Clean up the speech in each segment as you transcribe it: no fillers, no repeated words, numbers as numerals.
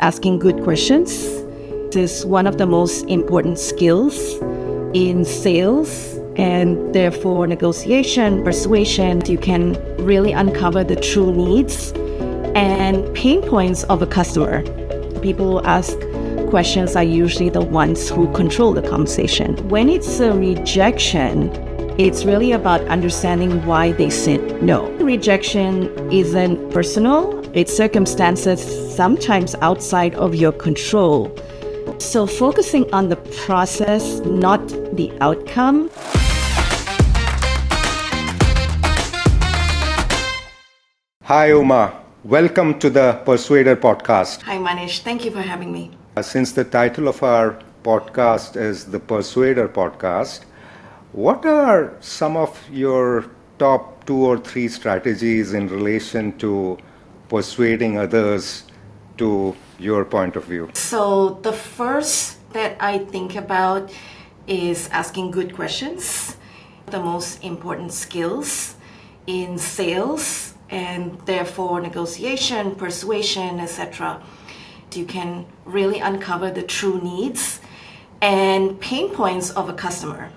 asking good questions is one of the most important skills in sales and therefore negotiation, persuasion. You can really uncover the true needs and pain points of a customer. People who ask questions are usually the ones who control the conversation. When it's a rejection, it's really about understanding why they said no. Rejection isn't personal. It's circumstances sometimes outside of your control. So focusing on the process, not the outcome. Hi, Uma. Welcome to the Persuader Podcast. Hi, Manish. Thank you for having me. Since the title of our podcast is the Persuader Podcast, what are some of your top 2 or 3 strategies in relation to persuading others to your point of view? So the first that I think about is asking good questions. The most important skills in sales and therefore negotiation, persuasion, etc. You can really uncover the true needs and pain points of a customer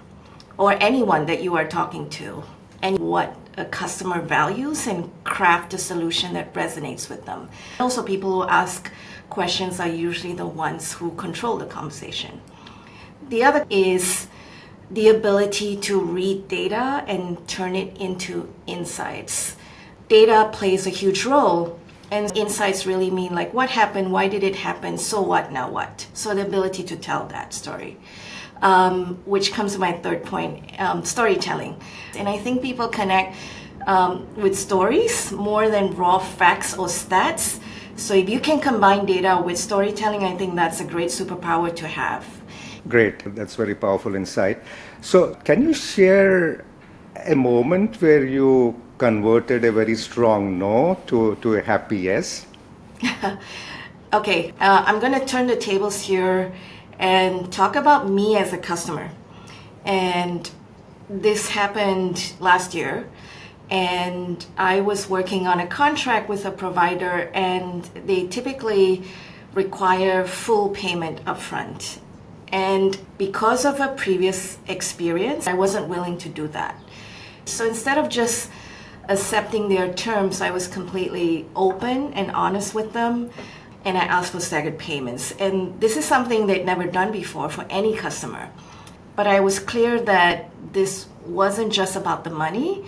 or anyone that you are talking to, and what a customer values, and craft a solution that resonates with them. Also, people who ask questions are usually the ones who control the conversation. The other is the ability to read data and turn it into insights. Data plays a huge role, and insights really mean like what happened, why did it happen, so what, now what? So the ability to tell that story. Which comes to my third point, storytelling. And I think people connect with stories more than raw facts or stats. So if you can combine data with storytelling, I think that's a great superpower to have. Great. That's very powerful insight. So can you share a moment where you converted a very strong no to a happy yes? Okay, I'm going to turn the tables here and talk about me as a customer. And this happened last year, and I was working on a contract with a provider, and they typically require full payment upfront. And because of a previous experience, I wasn't willing to do that. So instead of just accepting their terms, I was completely open and honest with them, and I asked for staggered payments. And this is something they'd never done before for any customer. But I was clear that this wasn't just about the money.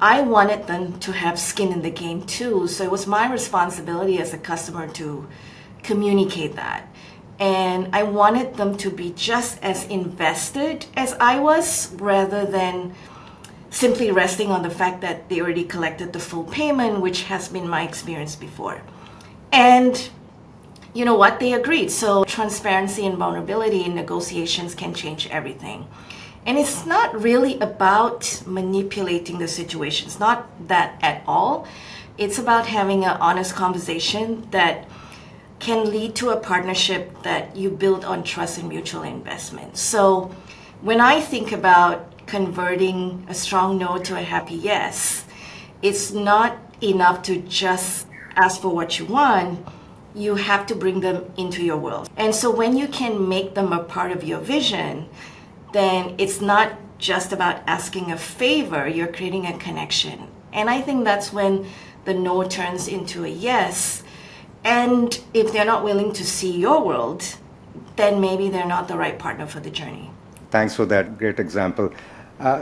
I wanted them to have skin in the game too. So it was my responsibility as a customer to communicate that. And I wanted them to be just as invested as I was, rather than simply resting on the fact that they already collected the full payment, which has been my experience before. And you know what? They agreed. So transparency and vulnerability in negotiations can change everything. And it's not really about manipulating the situation. It's not that at all. It's about having an honest conversation that can lead to a partnership that you build on trust and mutual investment. So when I think about converting a strong no to a happy yes, it's not enough to just ask for what you want. You have to bring them into your world. And so when you can make them a part of your vision, then it's not just about asking a favor, you're creating a connection. And I think that's when the no turns into a yes. And if they're not willing to see your world, then maybe they're not the right partner for the journey. Thanks for that great example.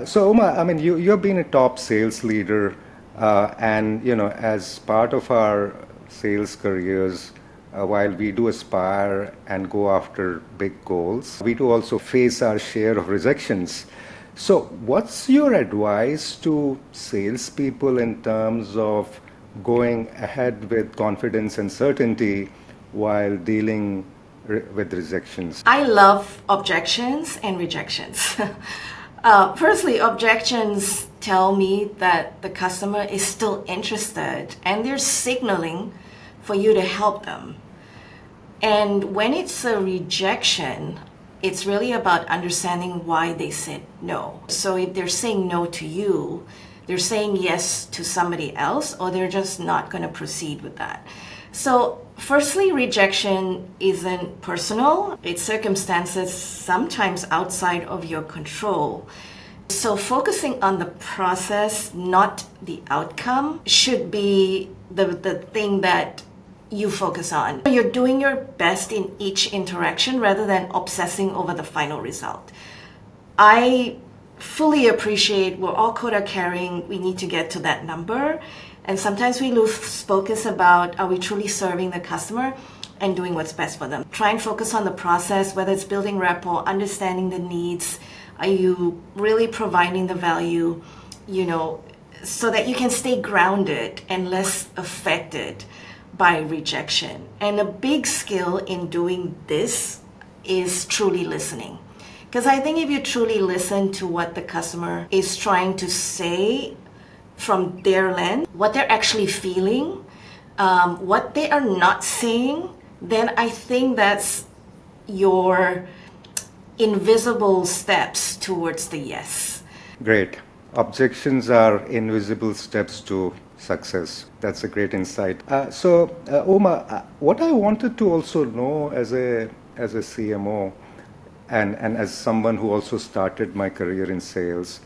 So Uma, I mean, you've been a top sales leader, and as part of our sales careers, while we do aspire and go after big goals, we do also face our share of rejections. So what's your advice to salespeople in terms of going ahead with confidence and certainty while dealing with rejections? I love objections and rejections. Firstly, objections tell me that the customer is still interested and they're signaling for you to help them. And when it's a rejection, it's really about understanding why they said no. So if they're saying no to you, they're saying yes to somebody else, or they're just not going to proceed with that. So Firstly, rejection isn't personal. It's circumstances sometimes outside of your control. So focusing on the process, not the outcome, should be the thing that you focus on. You're doing your best in each interaction rather than obsessing over the final result. I fully appreciate we're all quota carrying. We need to get to that number. And sometimes we lose focus about, are we truly serving the customer and doing what's best for them? Try and focus on the process, whether it's building rapport, understanding the needs. Are you really providing the value, so that you can stay grounded and less affected by rejection? And a big skill in doing this is truly listening. Because I think if you truly listen to what the customer is trying to say from their lens, what they're actually feeling, what they are not saying, then I think that's your invisible steps towards the yes. Great. Objections are invisible steps to success. That's a great insight. Uma, what I wanted to also know as a CMO and as someone who also started my career in sales,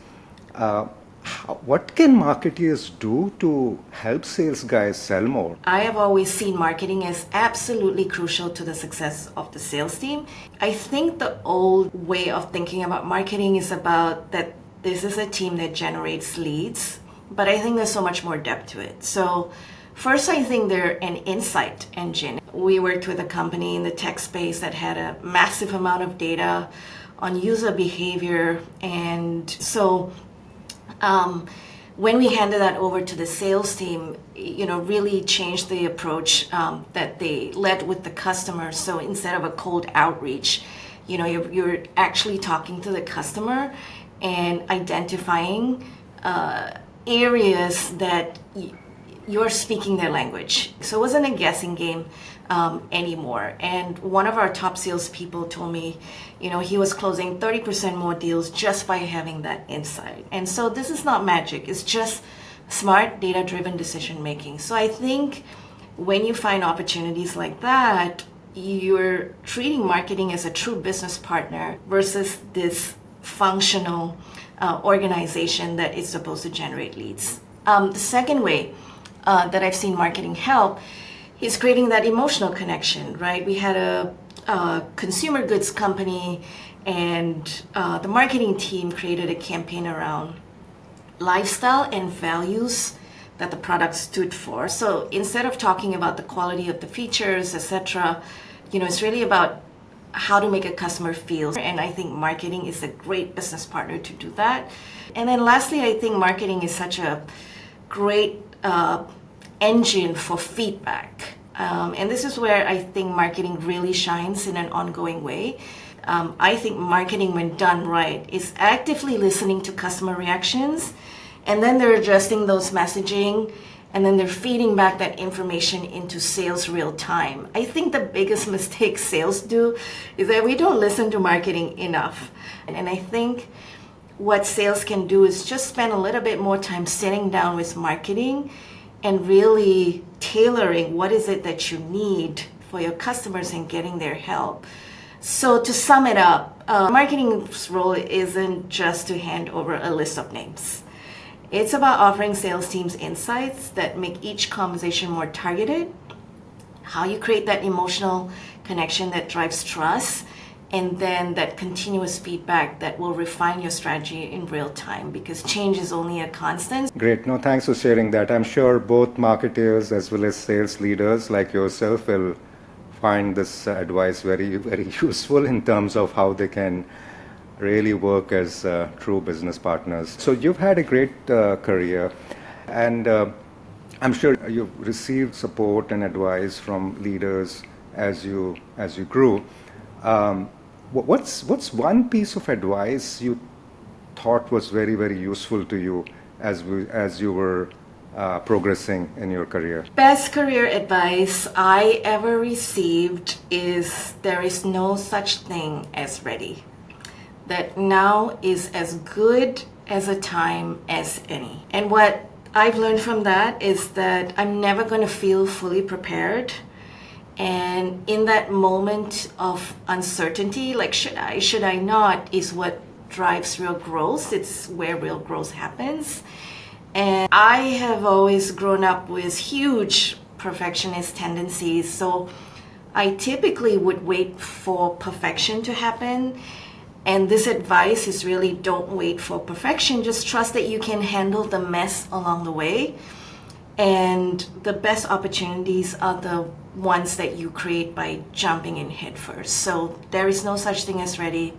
what can marketers do to help sales guys sell more? I have always seen marketing as absolutely crucial to the success of the sales team. I think the old way of thinking about marketing is about that this is a team that generates leads, but I think there's so much more depth to it. So first, I think they're an insight engine. We worked with a company in the tech space that had a massive amount of data on user behavior, and so when we handed that over to the sales team, really changed the approach that they led with the customer. So instead of a cold outreach, you're actually talking to the customer and identifying areas that you're speaking their language. So it wasn't a guessing game anymore. And one of our top salespeople told me, he was closing 30% more deals just by having that insight. And so this is not magic. It's just smart, data-driven decision making. So I think when you find opportunities like that, you're treating marketing as a true business partner versus this functional organization that is supposed to generate leads. The second way that I've seen marketing help is creating that emotional connection, right? We had a consumer goods company, and the marketing team created a campaign around lifestyle and values that the product stood for. So instead of talking about the quality of the features, etc., it's really about how to make a customer feel. And I think marketing is a great business partner to do that. And then lastly, I think marketing is such a great engine for feedback. And this is where I think marketing really shines in an ongoing way. I think marketing, when done right, is actively listening to customer reactions, and then they're adjusting those messaging, and then they're feeding back that information into sales real time. I think the biggest mistake sales do is that we don't listen to marketing enough. And I think what sales can do is just spend a little bit more time sitting down with marketing and really tailoring what is it that you need for your customers and getting their help. So to sum it up, marketing's role isn't just to hand over a list of names. It's about offering sales teams insights that make each conversation more targeted, how you create that emotional connection that drives trust, and then that continuous feedback that will refine your strategy in real time, because change is only a constant. Great. No, thanks for sharing that. I'm sure both marketers as well as sales leaders like yourself will find this advice very, very useful in terms of how they can really work as true business partners. So you've had a great career, and I'm sure you've received support and advice from leaders as you grew. What's one piece of advice you thought was very, very useful to you as you were progressing in your career? Best career advice I ever received is there is no such thing as ready. That now is as good as a time as any. And what I've learned from that is that I'm never going to feel fully prepared. And in that moment of uncertainty, like should I not, is what drives real growth. It's where real growth happens. And I have always grown up with huge perfectionist tendencies. So I typically would wait for perfection to happen. And this advice is really don't wait for perfection. Just trust that you can handle the mess along the way. And the best opportunities are the ones that you create by jumping in head first. So there is no such thing as ready.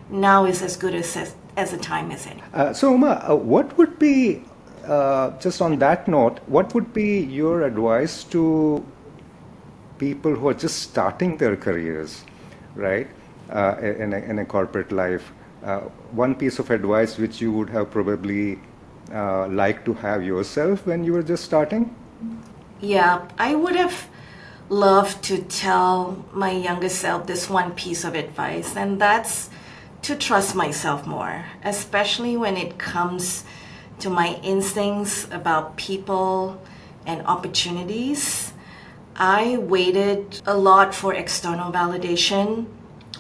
Now is as good as a time as any. So Uma, what would be, just on that note, what would be your advice to people who are just starting their careers, right, in a corporate life? One piece of advice which you would have probably liked to have yourself when you were just starting? Yeah, I would have loved to tell my younger self this one piece of advice, and that's to trust myself more, especially when it comes to my instincts about people and opportunities. I waited a lot for external validation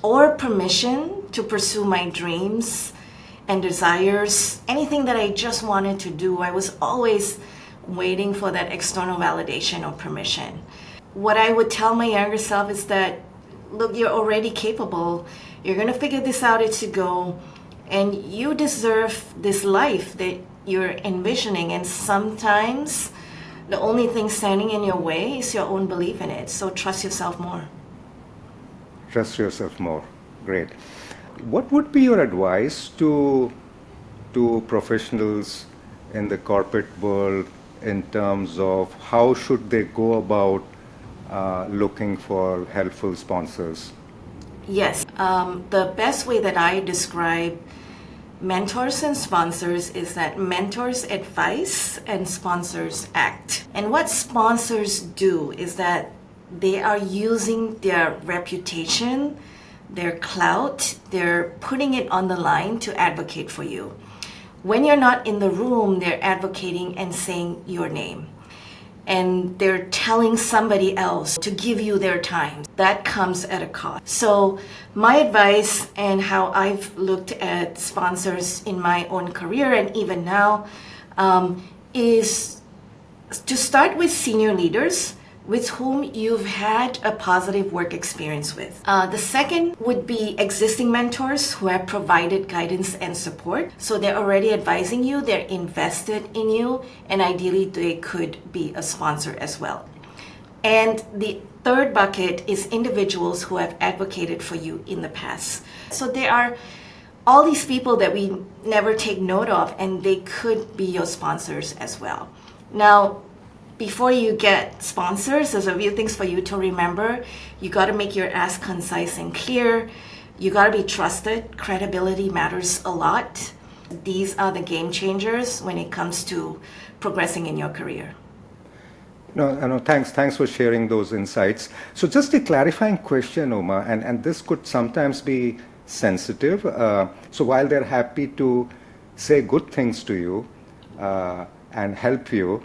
or permission to pursue my dreams and desires, anything that I just wanted to do. I was always waiting for that external validation or permission. What I would tell my younger self is that, look, you're already capable. You're going to figure this out as you go. And you deserve this life that you're envisioning. And sometimes the only thing standing in your way is your own belief in it. So trust yourself more. Trust yourself more. Great. What would be your advice to professionals in the corporate world in terms of how should they go about looking for helpful sponsors? Yes. The best way that I describe mentors and sponsors is that mentors advise and sponsors act. And what sponsors do is that they are using their reputation, their clout, they're putting it on the line to advocate for you. When you're not in the room, they're advocating and saying your name. And they're telling somebody else to give you their time. That comes at a cost. So my advice and how I've looked at sponsors in my own career and even now is to start with senior leaders with whom you've had a positive work experience with. The second would be existing mentors who have provided guidance and support. So they're already advising you, they're invested in you, and ideally they could be a sponsor as well. And the third bucket is individuals who have advocated for you in the past. So there are all these people that we never take note of, and they could be your sponsors as well. Now, before you get sponsors, there's a few things for you to remember. You got to make your ask concise and clear. You got to be trusted. Credibility matters a lot. These are the game changers when it comes to progressing in your career. No, thanks for sharing those insights. So just a clarifying question, Uma, and this could sometimes be sensitive. So while they're happy to say good things to you and help you,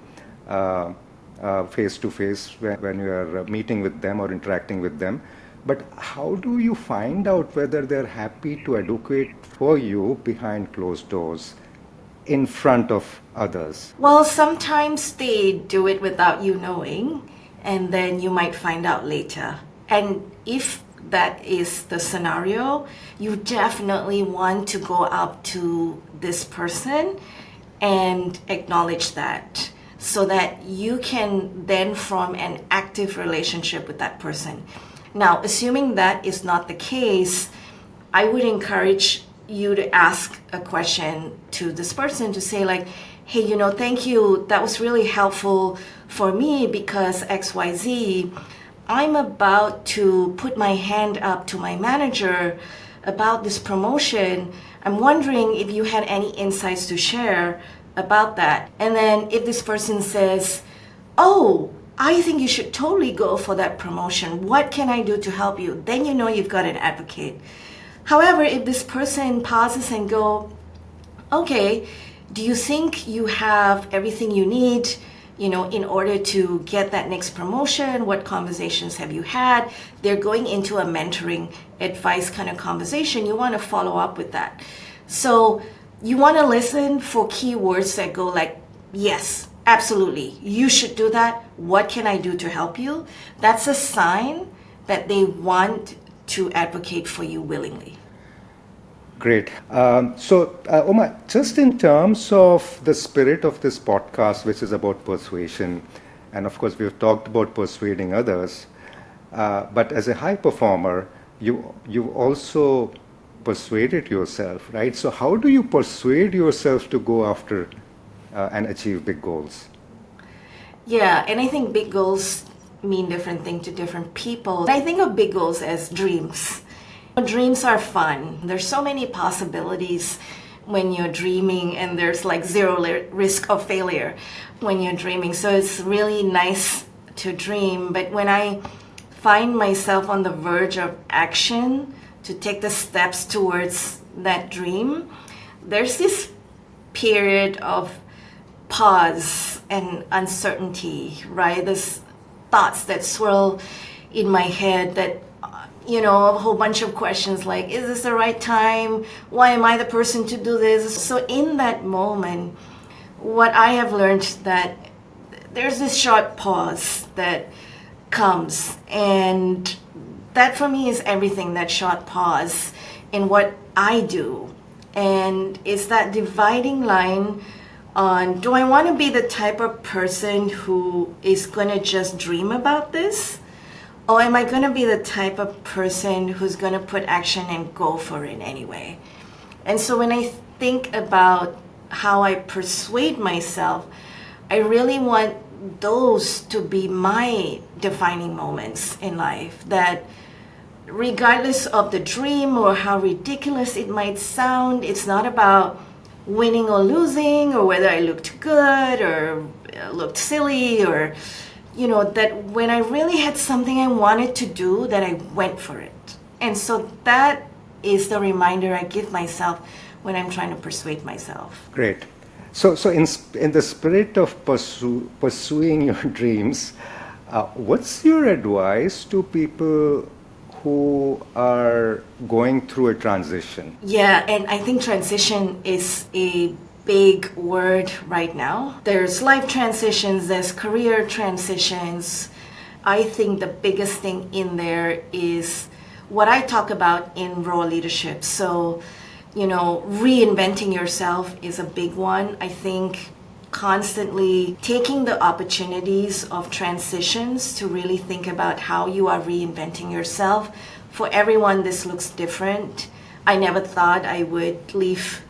face to face when you are meeting with them or interacting with them. But how do you find out whether they're happy to advocate for you behind closed doors in front of others? Well, sometimes they do it without you knowing, and then you might find out later. And if that is the scenario, you definitely want to go up to this person and acknowledge that, so that you can then form an active relationship with that person. Now, assuming that is not the case, I would encourage you to ask a question to this person to say like, hey, thank you, that was really helpful for me because XYZ. I'm about to put my hand up to my manager about this promotion. I'm wondering if you had any insights to share about that. And then if this person says, oh, I think you should totally go for that promotion. What can I do to help you? Then you know you've got an advocate. However, if this person pauses and go, okay, do you think you have everything you need? in order to get that next promotion, what conversations have you had? They're going into a mentoring advice kind of conversation. You want to follow up with that. So you want to listen for keywords that go like, yes, absolutely, you should do that. What can I do to help you? That's a sign that they want to advocate for you willingly. Great. Uma, just in terms of the spirit of this podcast, which is about persuasion, and of course we've talked about persuading others, but as a high performer, you also persuaded yourself, right? So how do you persuade yourself to go after and achieve big goals? Yeah, and I think big goals mean different things to different people. I think of big goals as dreams. Dreams are fun. There's so many possibilities when you're dreaming, and there's like zero risk of failure when you're dreaming. So it's really nice to dream. But when I find myself on the verge of action to take the steps towards that dream, there's this period of pause and uncertainty, right? There's thoughts that swirl in my head that, a whole bunch of questions like, is this the right time? Why am I the person to do this? So in that moment, what I have learned that there's this short pause that comes, and that for me is everything, that short pause in what I do. And it's that dividing line on, do I want to be the type of person who is going to just dream about this? Or am I going to be the type of person who's going to put action and go for it anyway? And so when I think about how I persuade myself, I really want those to be my defining moments in life, that regardless of the dream or how ridiculous it might sound, it's not about winning or losing, or whether I looked good or looked silly, or that when I really had something I wanted to do, that I went for it. And so that is the reminder I give myself when I'm trying to persuade myself. Great. So in the spirit of pursuing your dreams, what's your advice to people who are going through a transition? Yeah, and I think transition is a big word right now. There's life transitions, there's career transitions. I think the biggest thing in there is what I talk about in raw leadership. So, reinventing yourself is a big one. I think constantly taking the opportunities of transitions to really think about how you are reinventing yourself. For everyone, this looks different. I never thought I would leave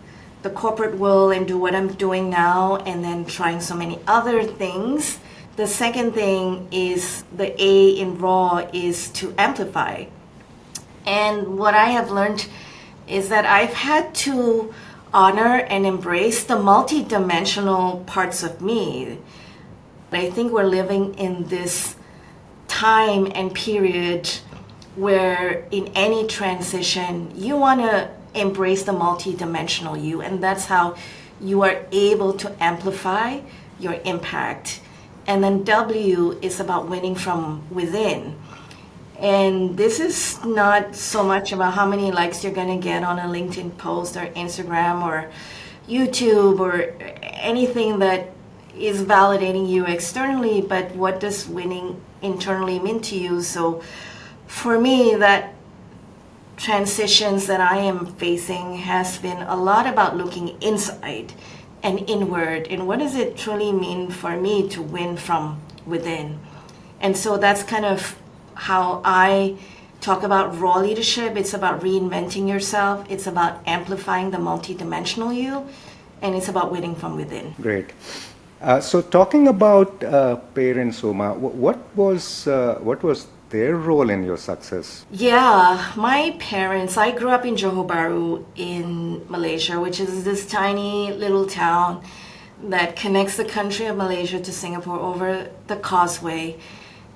the corporate world and do what I'm doing now, and then trying so many other things. The second thing is the A in raw is to amplify. And what I have learned is that I've had to honor and embrace the multidimensional parts of me. I think we're living in this time and period where in any transition, you want to embrace the multidimensional you, and that's how you are able to amplify your impact. And then W is about winning from within. And this is not so much about how many likes you're going to get on a LinkedIn post or Instagram or YouTube or anything that is validating you externally, but what does winning internally mean to you? So for me, that transitions that I am facing has been a lot about looking inside and inward, and what does it truly mean for me to win from within. And so that's kind of how I talk about raw leadership. It's about reinventing yourself, it's about amplifying the multidimensional you, and it's about winning from within. Great. So talking about parents, Uma, what was their role in your success? Yeah, my parents, I grew up in Johor Bahru in Malaysia, which is this tiny little town that connects the country of Malaysia to Singapore over the causeway.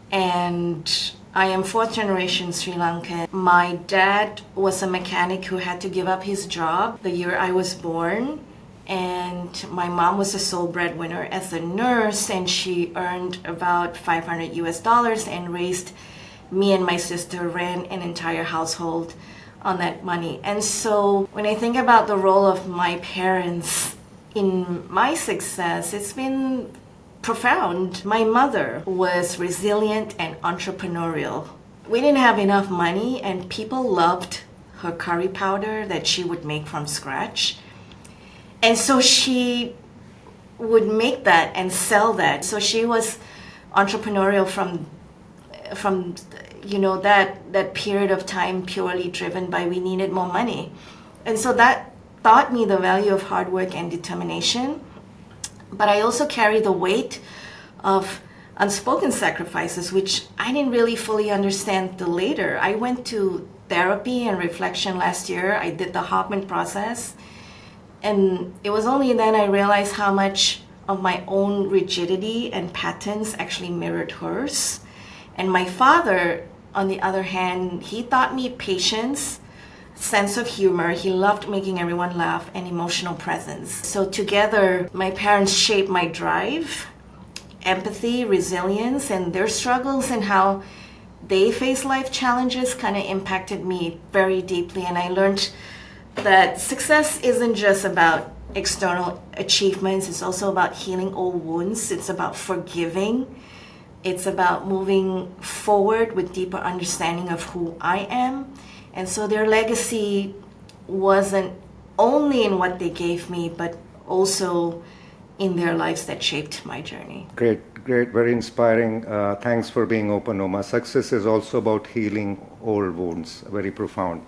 And I am fourth generation Sri Lankan. My dad was a mechanic who had to give up his job the year I was born. And my mom was a sole breadwinner as a nurse, and she earned about 500 US dollars and raised me and my sister, ran an entire household on that money. And so when I think about the role of my parents in my success, it's been profound. My mother was resilient and entrepreneurial. We didn't have enough money, and people loved her curry powder that she would make from scratch. And so she would make that and sell that. So she was entrepreneurial from that period of time, purely driven by we needed more money. And so that taught me the value of hard work and determination. But I also carry the weight of unspoken sacrifices, which I didn't really fully understand till later. I went to therapy and reflection last year. I did the Hoffman process. And it was only then I realized how much of my own rigidity and patterns actually mirrored hers. And my father, on the other hand, he taught me patience, sense of humor. He loved making everyone laugh, and emotional presence. So together, my parents shaped my drive, empathy, resilience, and their struggles and how they face life challenges kind of impacted me very deeply. And I learned that success isn't just about external achievements. It's also about healing old wounds. It's about forgiving. It's about moving forward with deeper understanding of who I am. And so their legacy wasn't only in what they gave me, but also in their lives that shaped my journey. Great, very inspiring. Thanks for being open, Uma. Success is also about healing old wounds, very profound.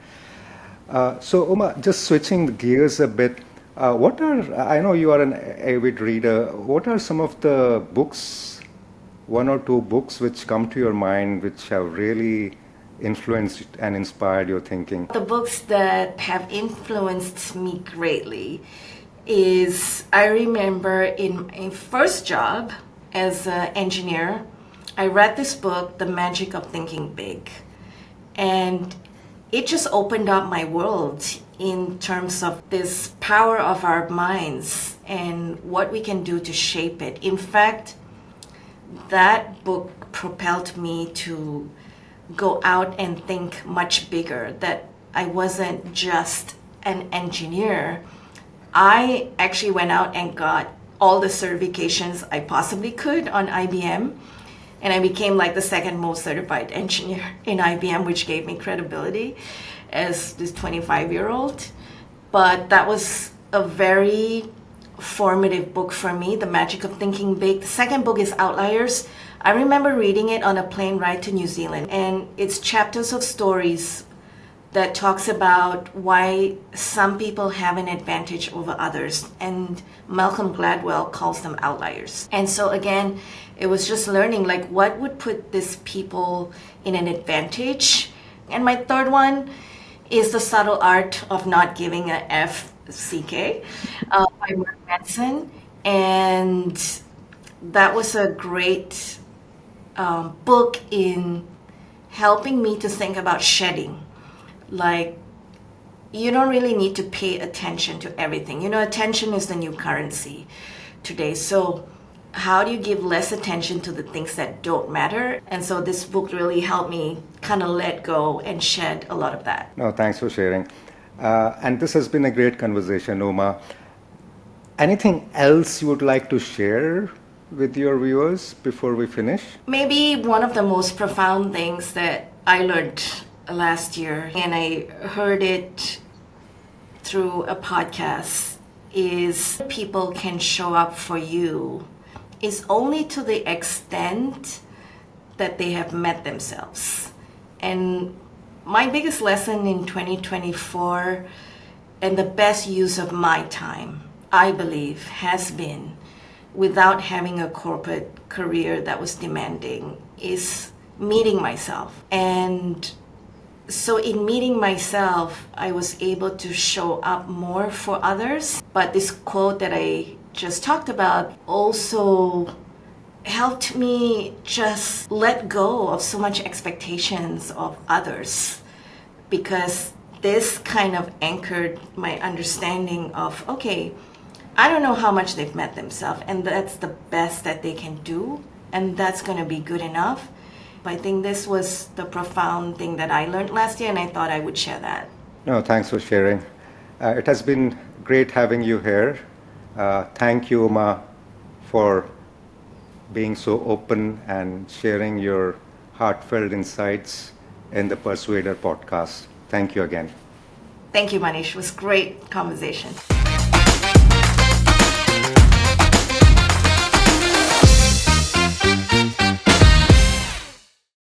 So, Uma, just switching gears a bit, I know you are an avid reader, what are some of the books, one or two books which come to your mind which have really influenced and inspired your thinking? The books that have influenced me greatly is, I remember in my first job as an engineer, I read this book, The Magic of Thinking Big. And it just opened up my world in terms of this power of our minds and what we can do to shape it. In fact, that book propelled me to go out and think much bigger, that I wasn't just an engineer. I actually went out and got all the certifications I possibly could on IBM. And I became like the second most certified engineer in IBM, which gave me credibility as this 25-year-old. But that was a very formative book for me, The Magic of Thinking Big. The second book is Outliers. I remember reading it on a plane ride to New Zealand, and it's chapters of stories that talks about why some people have an advantage over others. And Malcolm Gladwell calls them outliers. And so again, it was just learning like what would put these people in an advantage. And my third one is The Subtle Art of Not Giving a FCK by Mark Manson. And that was a great book in helping me to think about shedding. Like, you don't really need to pay attention to everything. You know, attention is the new currency today. So how do you give less attention to the things that don't matter? And so this book really helped me kind of let go and shed a lot of that. No, thanks for sharing. And this has been a great conversation, Uma. Anything else you would like to share with your viewers before we finish? Maybe one of the most profound things that I learned last year, and I heard it through a podcast, is people can show up for you is only to the extent that they have met themselves. And my biggest lesson in 2024 and the best use of my time, I believe, has been, without having a corporate career that was demanding, is meeting myself. And so in meeting myself, I was able to show up more for others. But this quote that I just talked about also helped me just let go of so much expectations of others, because this kind of anchored my understanding of, okay, I don't know how much they've met themselves, and that's the best that they can do, and that's going to be good enough. I think this was the profound thing that I learned last year, and I thought I would share that. No, thanks for sharing. It has been great having you here. Thank you, Uma, for being so open and sharing your heartfelt insights in the Persuader podcast. Thank you again. Thank you, Manish. It was great conversation.